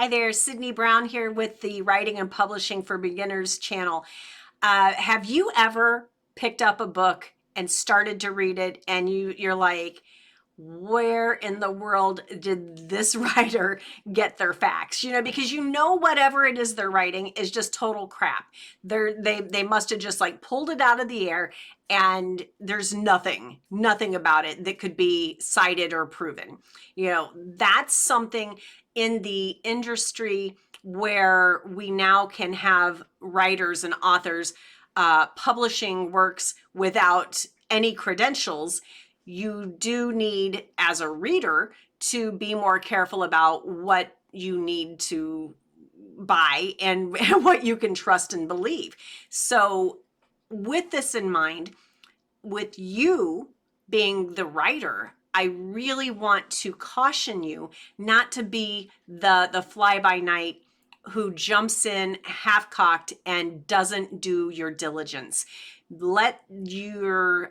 Hi there, Sydney Brown here with the Writing and Publishing for Beginners channel. Have you ever picked up a book and started to read it and you're like, where in the world did this writer get their facts? Because whatever it is they're writing is just total crap. They must have just like pulled it out of the air, and there's nothing about it that could be cited or proven. That's something in the industry where we now can have writers and authors publishing works without any credentials. You do need, as a reader, to be more careful about what you need to buy and what you can trust and believe. So with this in mind, with you being the writer, I really want to caution you not to be the fly by night who jumps in half-cocked and doesn't do your diligence. Let your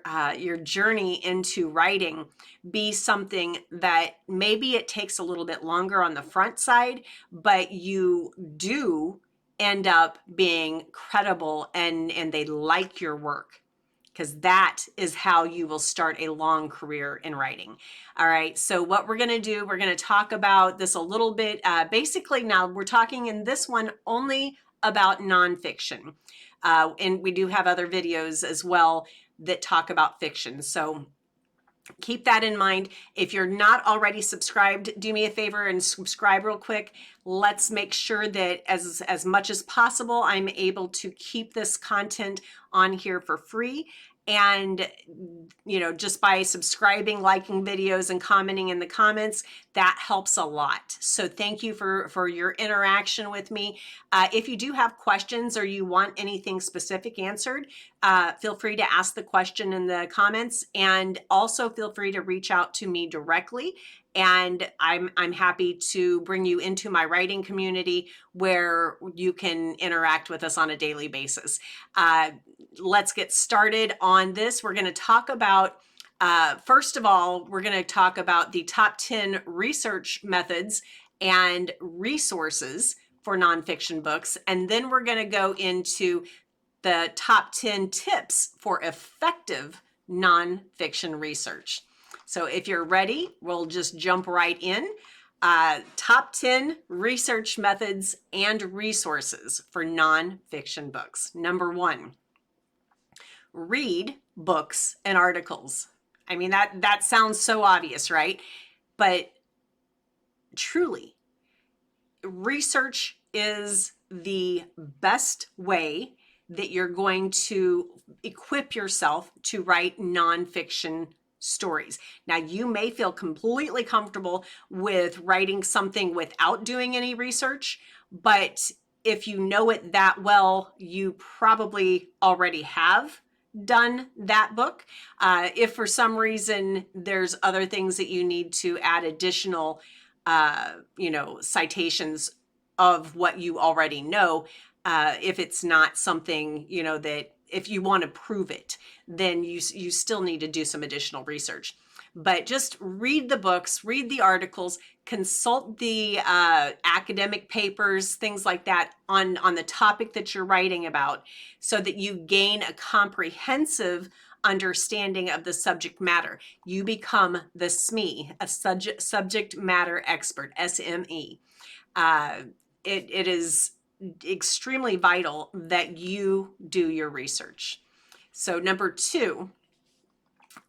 journey into writing be something that maybe it takes a little bit longer on the front side, but you do end up being credible and they like your work, because that is how you will start a long career in writing. All right, so what we're going to do, we're going to talk about this a little bit. Basically, now we're talking in this one only about nonfiction. And we do have other videos as well that talk about fiction. So keep that in mind. If you're not already subscribed, do me a favor and subscribe real quick. Let's make sure that as much as possible, I'm able to keep this content on here for free. And, just by subscribing, liking videos, and commenting in the comments, that helps a lot. So thank you for your interaction with me. If you do have questions or you want anything specific answered, feel free to ask the question in the comments, and also feel free to reach out to me directly. And I'm happy to bring you into my writing community where you can interact with us on a daily basis. Let's get started on this. We're going to talk about, first of all, we're going to talk about the top 10 research methods and resources for nonfiction books. And then we're going to go into the top 10 tips for effective nonfiction research. So if you're ready, we'll just jump right in. Top 10 research methods and resources for nonfiction books. Number 1, read books and articles. I mean, that sounds so obvious, right? But truly, research is the best way that you're going to equip yourself to write nonfiction stories. Now, you may feel completely comfortable with writing something without doing any research, but if you know it that well, you probably already have done that book. If for some reason there's other things that you need to add additional citations of what you already know, if it's not something, that if you want to prove it, then you still need to do some additional research. But just read the books, read the articles, consult the academic papers, things like that on the topic that you're writing about, so that you gain a comprehensive understanding of the subject matter. You become the SME, a subject matter expert, SME. It is extremely vital that you do your research. So number 2,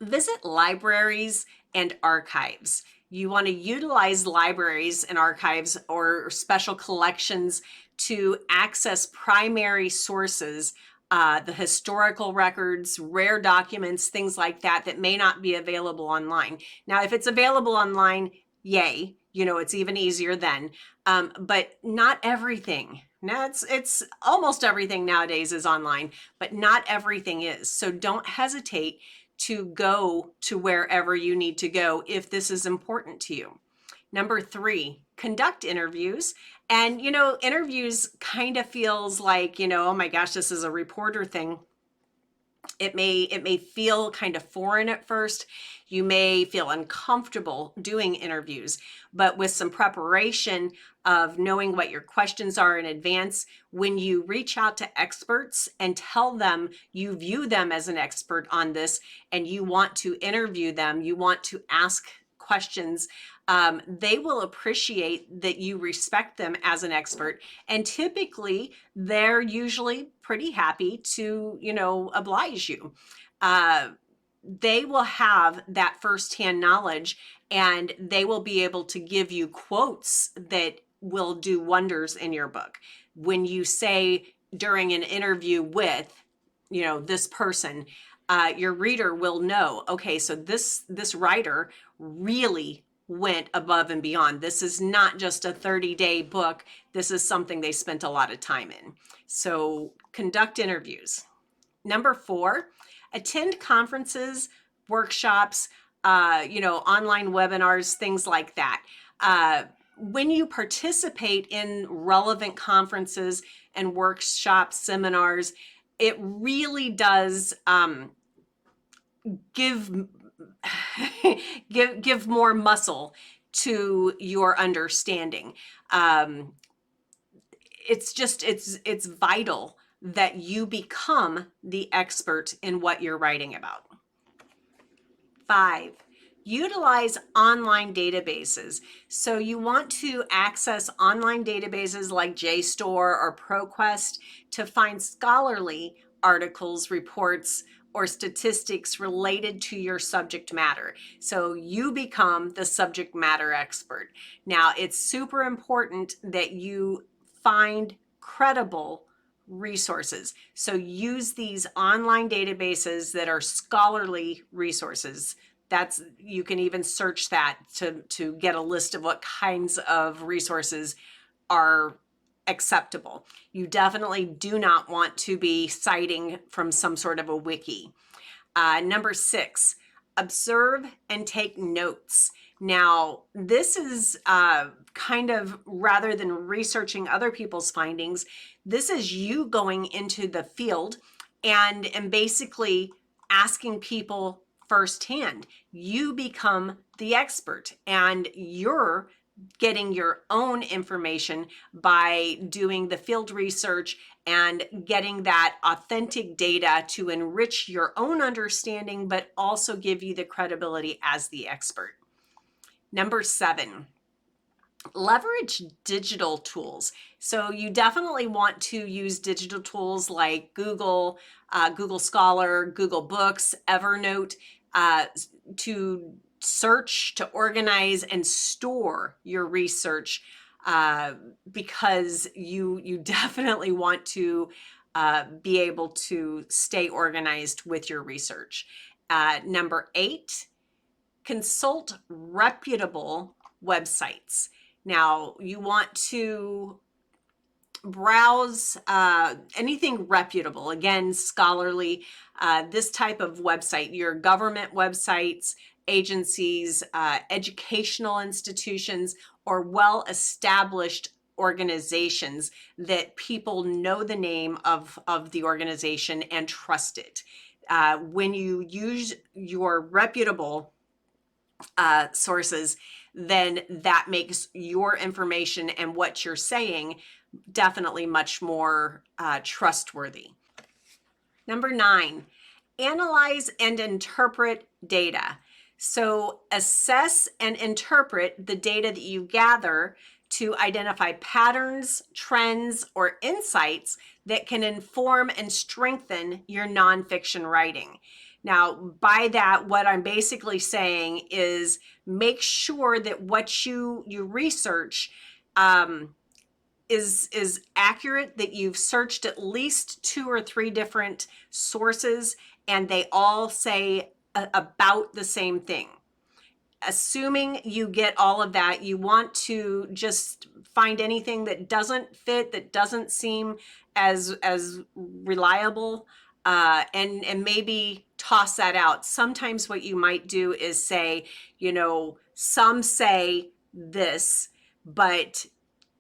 visit libraries and archives. You want to utilize libraries and archives or special collections to access primary sources, the historical records, rare documents, things like that may not be available online. Now, if it's available online, yay, it's even easier then. But not everything. Now, it's almost everything nowadays is online, but not everything is. So don't hesitate to go to wherever you need to go if this is important to you. Number 3, conduct interviews. And, interviews kind of feels like, oh my gosh, this is a reporter thing. It may feel kind of foreign at first. You may feel uncomfortable doing interviews, but with some preparation of knowing what your questions are in advance, when you reach out to experts and tell them you view them as an expert on this and you want to interview them, you want to ask questions, they will appreciate that you respect them as an expert. And typically, they're usually pretty happy to, oblige you. They will have that firsthand knowledge, and they will be able to give you quotes that will do wonders in your book. When you say during an interview with, this person, your reader will know, okay, so this writer really went above and beyond. This is not just a 30-day book. This is something they spent a lot of time in. So conduct interviews. Number 4, attend conferences, workshops, online webinars, things like that. When you participate in relevant conferences and workshops, seminars, it really does give more muscle to your understanding. It's vital that you become the expert in what you're writing about. 5, utilize online databases. So you want to access online databases like JSTOR or ProQuest to find scholarly articles, reports, or statistics related to your subject matter. So you become the subject matter expert. Now, it's super important that you find credible resources. So use these online databases that are scholarly resources. You can even search that to get a list of what kinds of resources are acceptable. You definitely do not want to be citing from some sort of a wiki. Number 6, observe and take notes. Now, this is kind of, rather than researching other people's findings, this is you going into the field and basically asking people firsthand. You become the expert, and you're getting your own information by doing the field research and getting that authentic data to enrich your own understanding, but also give you the credibility as the expert. Number 7, leverage digital tools. So you definitely want to use digital tools like Google, Google Scholar, Google Books, Evernote, to search, to organize, and store your research, because you definitely want to be able to stay organized with your research. Number 8, consult reputable websites. Now, you want to browse anything reputable, again, scholarly, this type of website, your government websites, agencies, educational institutions, or well-established organizations that people know the name of the organization and trust it. When you use your reputable sources, then that makes your information and what you're saying definitely much more trustworthy. Number 9, analyze and interpret data. So assess and interpret the data that you gather to identify patterns, trends, or insights that can inform and strengthen your nonfiction writing. Now, by that, what I'm basically saying is make sure that what you research is accurate, that you've searched at least 2 or 3 different sources and they all say about the same thing. Assuming you get all of that, you want to just find anything that doesn't fit, that doesn't seem as reliable, and maybe toss that out. Sometimes what you might do is say, some say this, but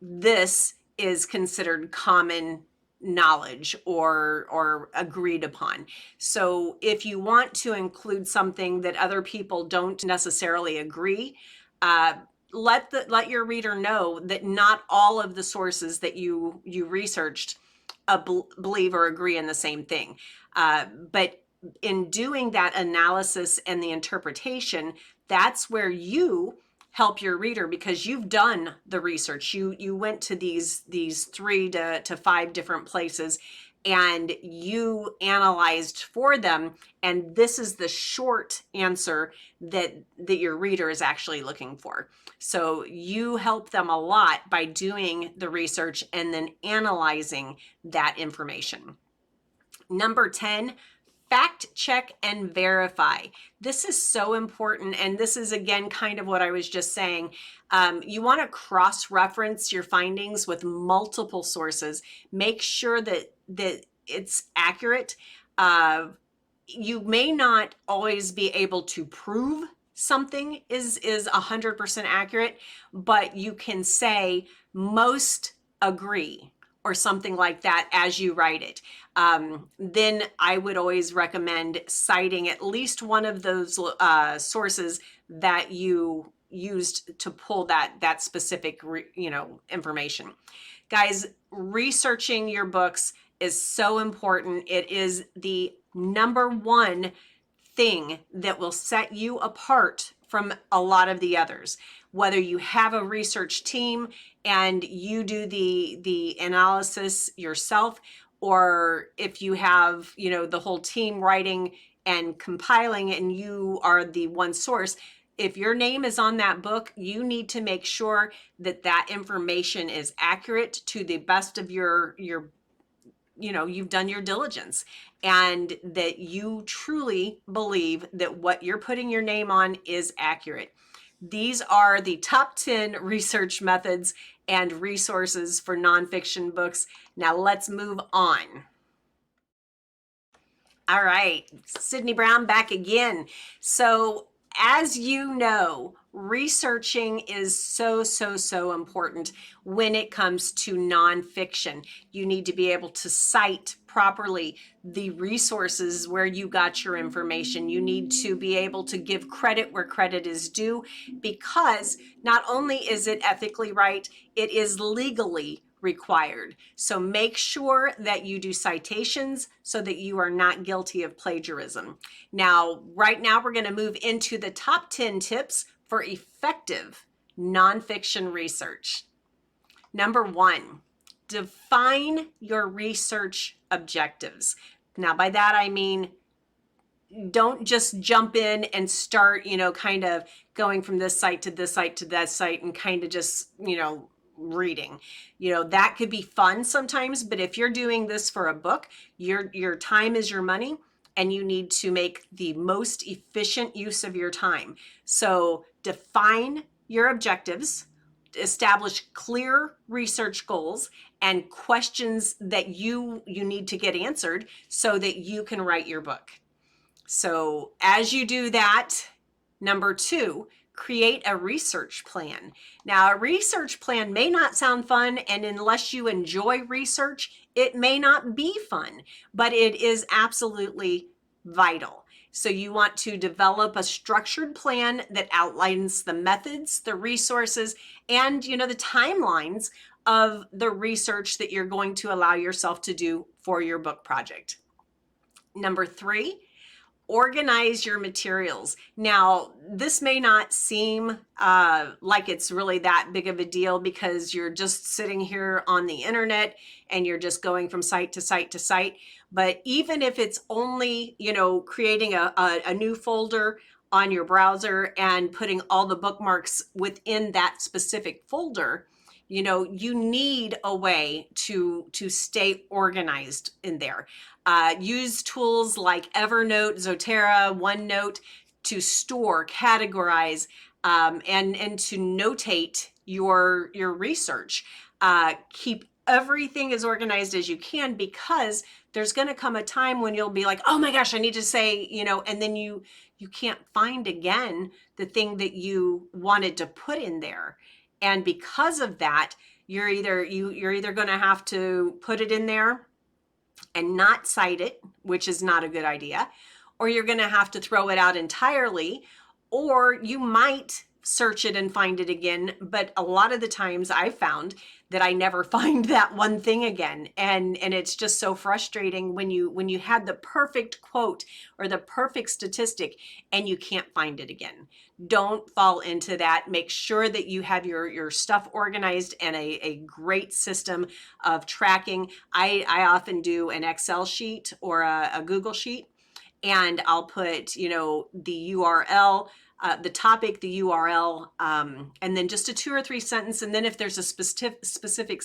this is considered common knowledge or agreed upon. So if you want to include something that other people don't necessarily agree, let your reader know that not all of the sources that you researched believe or agree in the same thing. But in doing that analysis and the interpretation, that's where you help your reader, because you've done the research. You went to these 3 to 5 different places and you analyzed for them, and this is the short answer that your reader is actually looking for. So you help them a lot by doing the research and then analyzing that information. Number 10, fact check and verify. This is so important. And this is, again, kind of what I was just saying. You want to cross-reference your findings with multiple sources. Make sure that it's accurate. You may not always be able to prove something is 100% accurate, but you can say most agree or something like that as you write it. Then I would always recommend citing at least one of those sources that you used to pull that specific information. Guys, researching your books is so important. It is the number one thing that will set you apart from a lot of the others. Whether you have a research team and you do the analysis yourself, or if you have, the whole team writing and compiling and you are the one source, if your name is on that book, you need to make sure that that information is accurate to the best of your you've done your diligence, and that you truly believe that what you're putting your name on is accurate. These are the top 10 research methods and resources for nonfiction books. Now let's move on. All right, Sydney Brown back again. So as you know, researching is so important when it comes to nonfiction. You need to be able to cite properly the resources where you got your information. You need to be able to give credit where credit is due, because not only is it ethically right, it is legally required. So make sure that you do citations so that you are not guilty of plagiarism. Now, right now we're going to move into the top 10 tips for effective nonfiction research. Number 1, define your research objectives. Now, by that I mean, don't just jump in and start, kind of going from this site to this site to that site and kind of just, reading. That could be fun sometimes, but if you're doing this for a book, your time is your money, and you need to make the most efficient use of your time. So define your objectives, establish clear research goals and questions that you need to get answered so that you can write your book. So as you do that, number 2, create a research plan. Now, a research plan may not sound fun, and unless you enjoy research, it may not be fun, but it is absolutely vital. So you want to develop a structured plan that outlines the methods, the resources, and the timelines of the research that you're going to allow yourself to do for your book project. Number 3, organize your materials. Now, this may not seem like it's really that big of a deal, because you're just sitting here on the internet and you're just going from site to site to site. But even if it's only, creating a new folder on your browser and putting all the bookmarks within that specific folder, you need a way to stay organized in there. Use tools like Evernote, Zotero, OneNote to store, categorize, and to notate your research. Keep everything as organized as you can, because there's going to come a time when you'll be like, oh my gosh, I need to say, and then you can't find again the thing that you wanted to put in there. And because of that, you're either going to have to put it in there and not cite it, which is not a good idea, or you're going to have to throw it out entirely, or you might search it and find it again. But a lot of the times I've found that I never find that one thing again. And it's just so frustrating when you had the perfect quote or the perfect statistic and you can't find it again. Don't fall into that. Make sure that you have your stuff organized and a great system of tracking. I often do an Excel sheet or a Google sheet, and I'll put, the URL, the topic, the URL, and then just a 2 or 3 sentence. And then if there's a specific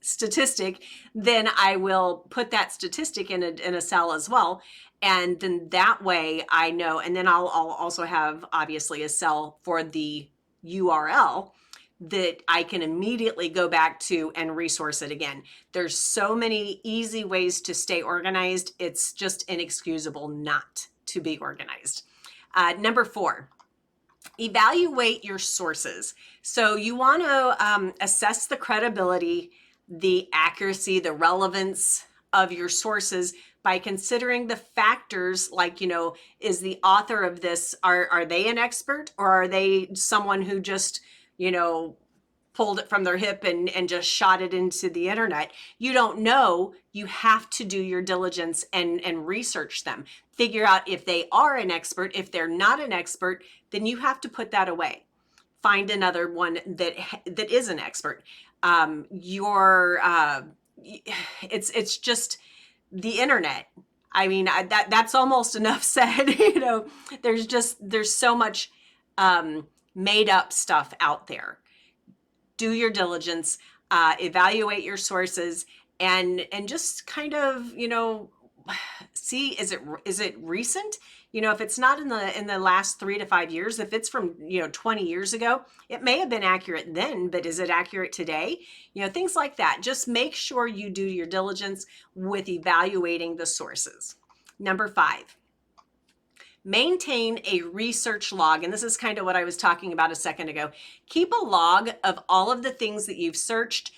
statistic, then I will put that statistic in a cell as well. And then that way I know, and then I'll also have obviously a cell for the URL that I can immediately go back to and resource it again. There's so many easy ways to stay organized. It's just inexcusable not to be organized. Number 4, evaluate your sources. So you want to assess the credibility, the accuracy, the relevance of your sources by considering the factors like, is the author of this, are they an expert, or are they someone who just, pulled it from their hip and just shot it into the internet? You don't know. You have to do your diligence and research them. Figure out if they are an expert. If they're not an expert, then you have to put that away. Find another one that is an expert. It's just the internet. I mean, that's almost enough said. There's so much made up stuff out there. Do your diligence, evaluate your sources, and just kind of, see, is it recent? If it's not in the last 3 to 5 years, if it's from 20 years ago, it may have been accurate then, but is it accurate today? Things like that. Just make sure you do your diligence with evaluating the sources. Number 5. Maintain a research log. And this is kind of what I was talking about a second ago. Keep a log of all of the things that you've searched,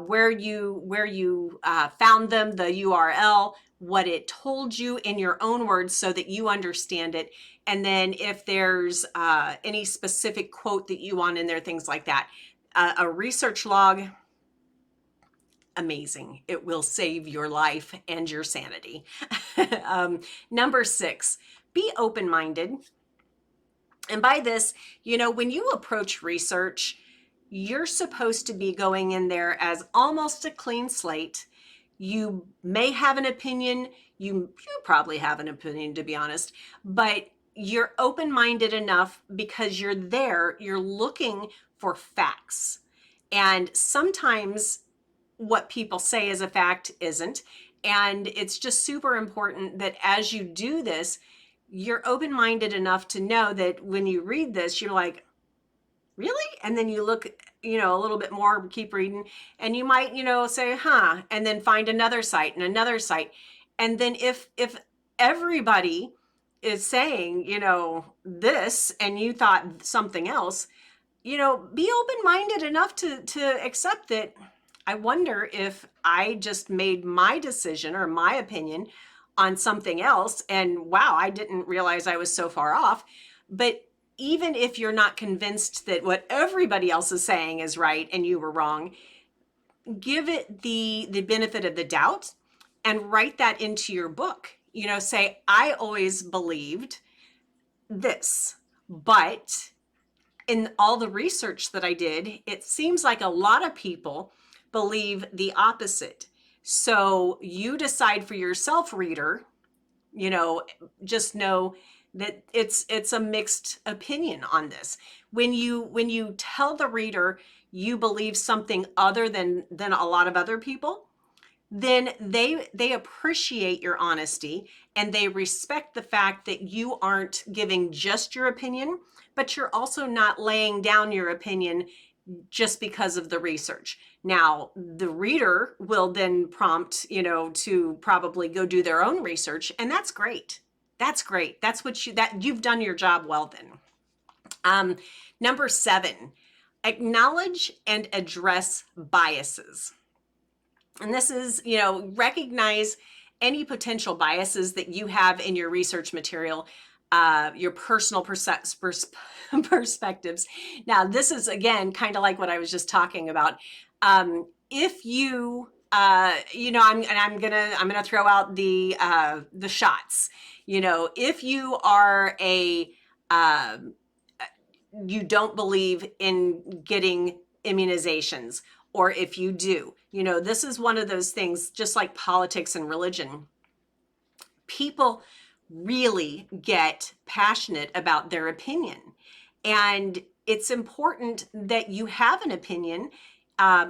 where you found them, the URL, what it told you in your own words so that you understand it. And then if there's any specific quote that you want in there, things like that. A research log, amazing. It will save your life and your sanity. Number 6. Be open-minded. And by this, when you approach research, you're supposed to be going in there as almost a clean slate. You may have an opinion. You probably have an opinion, to be honest, but you're open-minded enough because you're there. You're looking for facts. And sometimes what people say is a fact isn't. And it's just super important that as you do this, you're open-minded enough to know that when you read this, you're like, really? And then you look, a little bit more, keep reading, and you might, say, huh, and then find another site and another site. And then if everybody is saying, this, and you thought something else, be open-minded enough to accept that. I wonder if I just made my decision or my opinion on something else, and wow, I didn't realize I was so far off. But even if you're not convinced that what everybody else is saying is right and you were wrong, give it the benefit of the doubt and write that into your book. Say, I always believed this, but in all the research that I did, it seems like a lot of people believe the opposite. So you decide for yourself, reader, just know that it's a mixed opinion on this. When you tell the reader you believe something other than a lot of other people, then they appreciate your honesty and they respect the fact that you aren't giving just your opinion, but you're also not laying down your opinion just because of the research. Now, the reader will then prompt, to probably go do their own research, and that's great. That's great. That's what you've done your job well then. Number 7, acknowledge and address biases. And this is, you know, recognize any potential biases that you have in your research material, your personal perspectives. Now, this is again kind of like what I was just talking about. If you, you know, I'm gonna throw out the shots. You know, if you are a you don't believe in getting immunizations, or if you do, you know, this is one of those things, just like politics and religion. People really get passionate about their opinion. And it's important that you have an opinion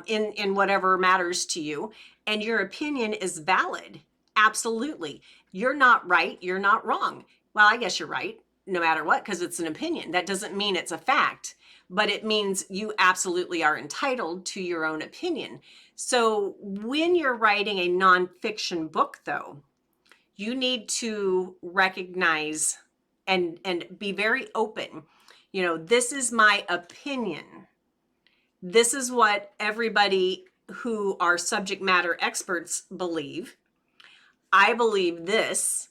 in whatever matters to you, and your opinion is valid. Absolutely. You're not right. You're not wrong. Well, I guess you're right no matter what, because it's an opinion. That doesn't mean it's a fact, but it means you absolutely are entitled to your own opinion. So when you're writing a nonfiction book, though, you need to recognize and be very open. You know, this is my opinion. This is what everybody who are subject matter experts believe. I believe this.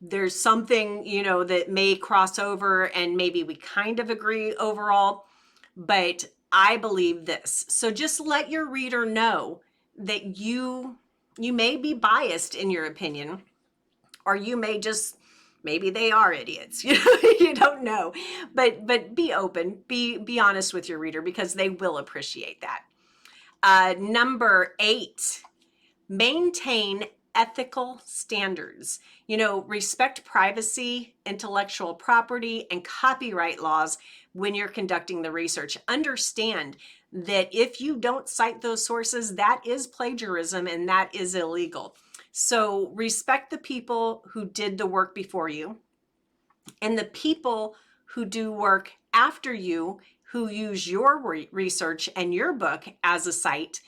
There's something, you know, that may cross over and maybe we kind of agree overall, but I believe this. So just let your reader know that you may be biased in your opinion, or you may just, maybe they are idiots. You know, you don't know. But be open, be honest with your reader, because they will appreciate that. Number 8, maintain ethical standards. You know, respect privacy, intellectual property, and copyright laws when you're conducting the research. Understand that if you don't cite those sources, that is plagiarism and that is illegal. So respect the people who did the work before you, and the people who do work after you, who use your research and your book as a site.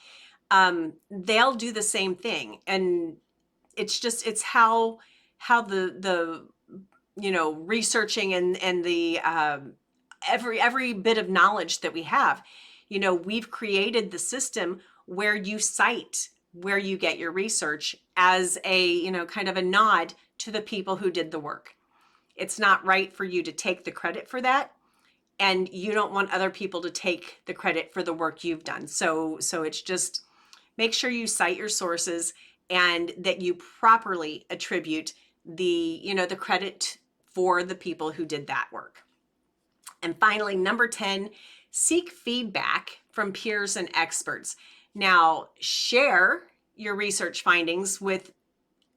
They'll do the same thing. And it's just, it's how the you know, researching and the every bit of knowledge that we have, you know, we've created the system where you cite where you get your research as a, you know, kind of a nod to the people who did the work. It's not right for you to take the credit for that, and you don't want other people to take the credit for the work you've done. So it's just, make sure you cite your sources and that you properly attribute the, you know, the credit for the people who did that work. And finally, number 10, seek feedback from peers and experts. Now, share your research findings with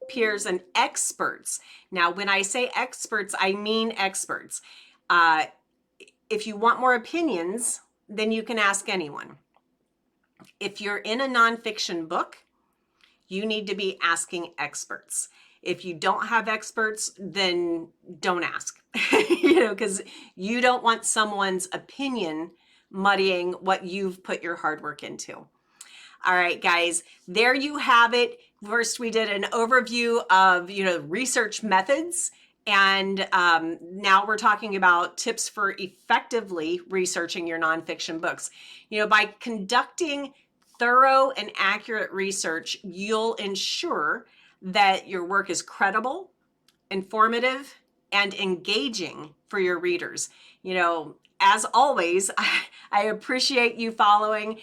peers and experts. Now, when I say experts, I mean experts. If you want more opinions, then you can ask anyone. If you're in a nonfiction book, you need to be asking experts. If you don't have experts, then don't ask, you know, because you don't want someone's opinion muddying what you've put your hard work into. All right, guys, there you have it. First, we did an overview of, you know, research methods. And now we're talking about tips for effectively researching your nonfiction books. You know, by conducting thorough and accurate research, you'll ensure that your work is credible, informative, and engaging for your readers. You know, as always, I appreciate you following.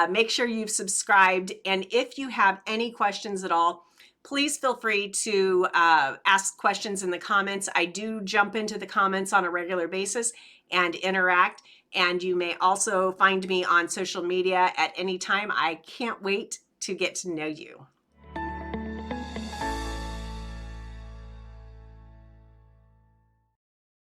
Make sure you've subscribed. And if you have any questions at all, please feel free to ask questions in the comments. I do jump into the comments on a regular basis and interact. And you may also find me on social media at any time. I can't wait to get to know you.